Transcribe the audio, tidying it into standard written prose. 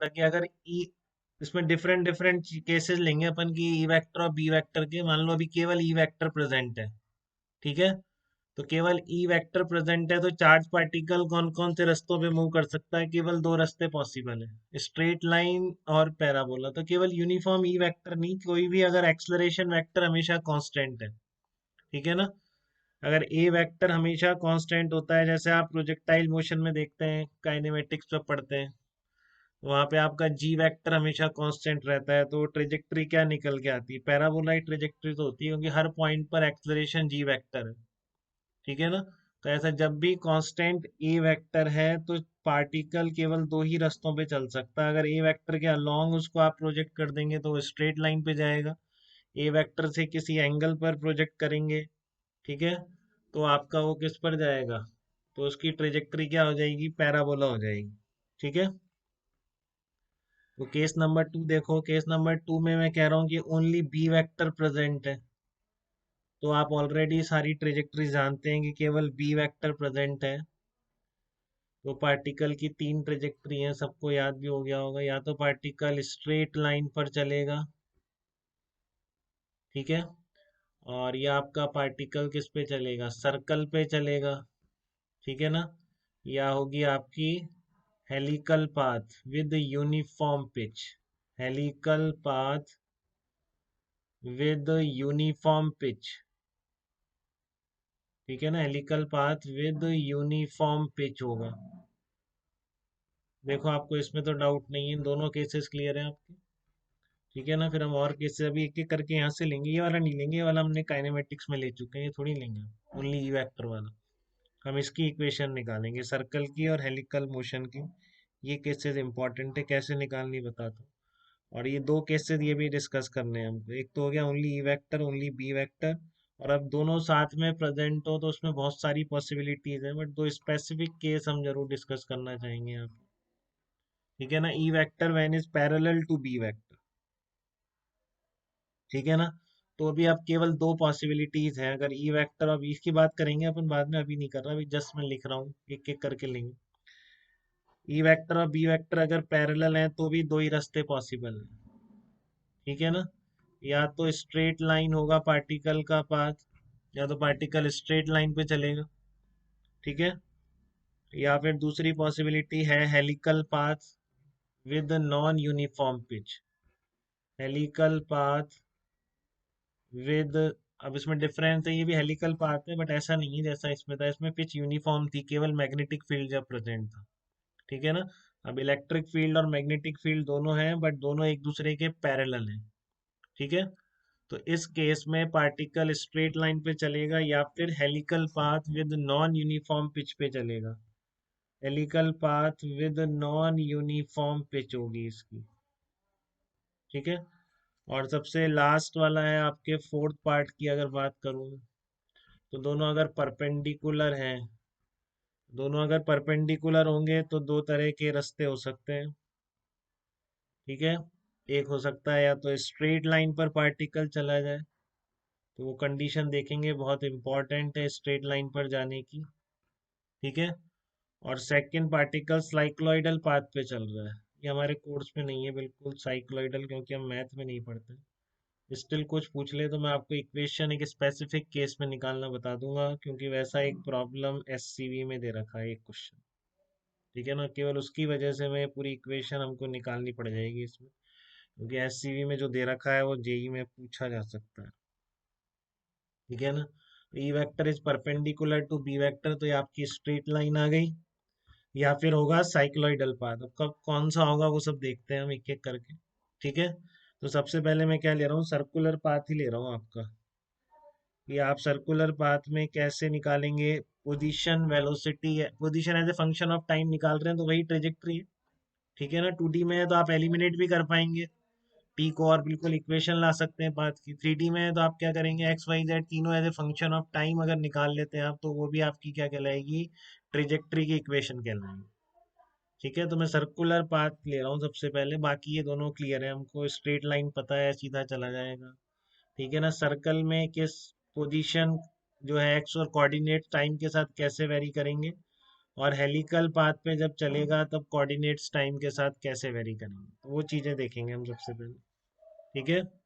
सकता कि अगर ई, इसमें डिफरेंट डिफरेंट केसेस लेंगे अपन की ई वेक्टर और बी वेक्टर के। मान लो अभी केवल ई वेक्टर प्रेजेंट है, ठीक है। तो केवल ई वेक्टर प्रेजेंट है तो चार्ज पार्टिकल कौन कौन से रास्तों पे मूव कर सकता है? केवल दो रास्ते पॉसिबल है, स्ट्रेट लाइन और पैराबोला। तो केवल यूनिफॉर्म ई वेक्टर नहीं, कोई भी अगर एक्सलरेशन वेक्टर हमेशा कांस्टेंट है, ठीक है ना। अगर ए वेक्टर हमेशा कांस्टेंट होता है, जैसे आप प्रोजेक्टाइल मोशन में देखते हैं, काइनेमेटिक्स में पढ़ते हैं, वहां पे आपका जी वेक्टर हमेशा कांस्टेंट रहता है, तो ट्रेजेक्ट्री क्या निकल के आती है? पैराबोलाइड ट्रेजेक्ट्री तो होती है, क्योंकि हर पॉइंट पर एक्सलरेशन जी वेक्टर है, ठीक है ना। तो ऐसा जब भी कांस्टेंट ए वेक्टर है तो पार्टिकल केवल दो ही रास्तों पे चल सकता है। अगर ए वेक्टर के अलोंग उसको आप प्रोजेक्ट कर देंगे तो वो स्ट्रेट लाइन पे जाएगा, ए वेक्टर से किसी एंगल पर प्रोजेक्ट करेंगे, ठीक है, तो आपका वो किस पर जाएगा? तो उसकी ट्रेजेक्ट्री क्या हो जाएगी? पैराबोला हो जाएगी, ठीक है। तो केस नंबर 2 देखो, केस नंबर 2 में मैं कह रहा हूँ कि ओनली बी वेक्टर प्रेजेंट है। तो आप ऑलरेडी सारी ट्रेजेक्ट्री जानते हैं कि केवल बी वेक्टर प्रेजेंट है। तो पार्टिकल की तीन ट्रेजेक्ट्री हैं, सबको याद भी हो गया होगा। या तो पार्टिकल स्ट्रेट लाइन पर चलेगा, ठीक है, और ये आपका पार्टिकल किस पे चलेगा? सर्कल पे चलेगा, ठीक है ना। या होगी आपकी helical path with uniform pitch, helical path with uniform pitch, ठीक है ना, helical path with uniform pitch होगा। देखो आपको इसमें तो डाउट नहीं है, दोनों केसेस क्लियर हैं आपके, ठीक है ना। फिर हम और केसेस अभी एक एक करके यहाँ से लेंगे, ये वाला नहीं लेंगे, ये वाला हमने काइनेमेटिक्स में ले चुके हैं, ये थोड़ी लेंगे ओनली ई वेक्टर वाला। हम इसकी इक्वेशन निकालेंगे, सर्कल की और हेलिकल मोशन की। ये केसेस इंपॉर्टेंट है, कैसे निकालनी बताता हूँ। और ये दो केसेस ये भी डिस्कस करने हैं हमको। एक तो हो गया only E vector, only B vector, और अब दोनों साथ में प्रेजेंट हो तो उसमें बहुत सारी पॉसिबिलिटीज है, बट दो स्पेसिफिक केस हम जरूर डिस्कस करना चाहेंगे यहाँ पे, ठीक है ना। E vector when is parallel to B vector, ठीक है ना। तो अभी अब केवल दो पॉसिबिलिटीज हैं। अगर ई वेक्टर, अब इसकी बात करेंगे अपन बाद में, अभी नहीं कर रहा, अभी जस्ट मैं लिख रहा हूँ, एक एक करके लेंगे। ई वेक्टर और बी वेक्टर अगर पैरेलल हैं तो भी दो ही रास्ते पॉसिबल हैं, ठीक है ना। या तो स्ट्रेट लाइन होगा पार्टिकल का पाथ, या तो पार्टिकल स्ट्रेट लाइन पे चलेगा, ठीक है। या फिर दूसरी पॉसिबिलिटी है helical path with non uniform pitch, helical path with, अब इसमें डिफरेंस है, ये भी हेलिकल पाथ है बट ऐसा नहीं है जैसा इसमें था। इसमें पिच यूनिफॉर्म थी, केवल मैग्नेटिक फील्ड जब प्रेजेंट था, ठीक है ना। अब इलेक्ट्रिक फील्ड और मैग्नेटिक फील्ड दोनों हैं, बट दोनों एक दूसरे के पैरेलल हैं, ठीक है। तो इस केस में पार्टिकल स्ट्रेट लाइन पे चलेगा या फिर helical path with non uniform pitch पे चलेगा। Helical path with non uniform pitch होगी इसकी, ठीक है। और सबसे लास्ट वाला है आपके फोर्थ पार्ट की अगर बात करूँ, तो दोनों अगर परपेंडिकुलर होंगे तो दो तरह के रास्ते हो सकते हैं, ठीक है। एक हो सकता है या तो स्ट्रेट लाइन पर पार्टिकल चला जाए, तो वो कंडीशन देखेंगे, बहुत इंपॉर्टेंट है स्ट्रेट लाइन पर जाने की, ठीक है। और सेकंड पार्टिकल साइक्लॉइडल पाथ पे चल रहा है। ये हमारे कोर्स में नहीं है बिल्कुल साइक्लॉइडल, क्योंकि हम मैथ में नहीं पढ़ते। स्टिल कुछ पूछ ले तो मैं आपको इक्वेशन एक स्पेसिफिक केस में निकालना बता दूंगा, क्योंकि वैसा एक प्रॉब्लम एससीवी में दे रखा है एक क्वेश्चन, ठीक है ना। केवल उसकी वजह से मैं पूरी इक्वेशन हमको निकालनी पड़ जाएगी इसमें, क्योंकि एससीवी में जो दे रखा है वो जेई में पूछा जा सकता है, ठीक है ना। E vector is perpendicular to B vector, तो ये आपकी स्ट्रेट लाइन आ गई। या फिर होगा साइक्लॉइडल पाथ। अब कब कौन सा होगा वो सब देखते हैं हम एक एक करके, ठीक है। तो सबसे पहले मैं क्या ले रहा हूँ? सर्कुलर पाथ ही ले रहा हूँ आपका। कि आप सर्कुलर पाथ में कैसे निकालेंगे? Position velocity, position as a function of time निकाल रहे हैं तो वही ट्रेजेक्ट्री है, ठीक है ना। 2D में है तो आप एलिमिनेट भी कर पाएंगे पी को, और बिल्कुल इक्वेशन ला सकते हैं पाथ की। 3D में है तो आप क्या करेंगे? एक्स वाई जेड तीनों as a function of time अगर निकाल लेते हैं आप, तो वो भी आपकी क्या कहलाएगी? ट्रेजेक्ट्री की इक्वेशन कहलाएगी, ठीक है। तो मैं सर्कुलर पाथ ले रहा हूँ सबसे पहले, बाकी ये दोनों क्लियर है हमको, स्ट्रेट लाइन पता है सीधा चला जाएगा, ठीक है ना। सर्कल में किस पोजीशन जो है एक्स और कोऑर्डिनेट टाइम के साथ कैसे वेरी करेंगे, और हेलिकल पाथ पे जब चलेगा तब कोऑर्डिनेट्स टाइम के साथ कैसे वेरी करेंगे, तो वो चीजें देखेंगे हम सबसे पहले। ठीक है।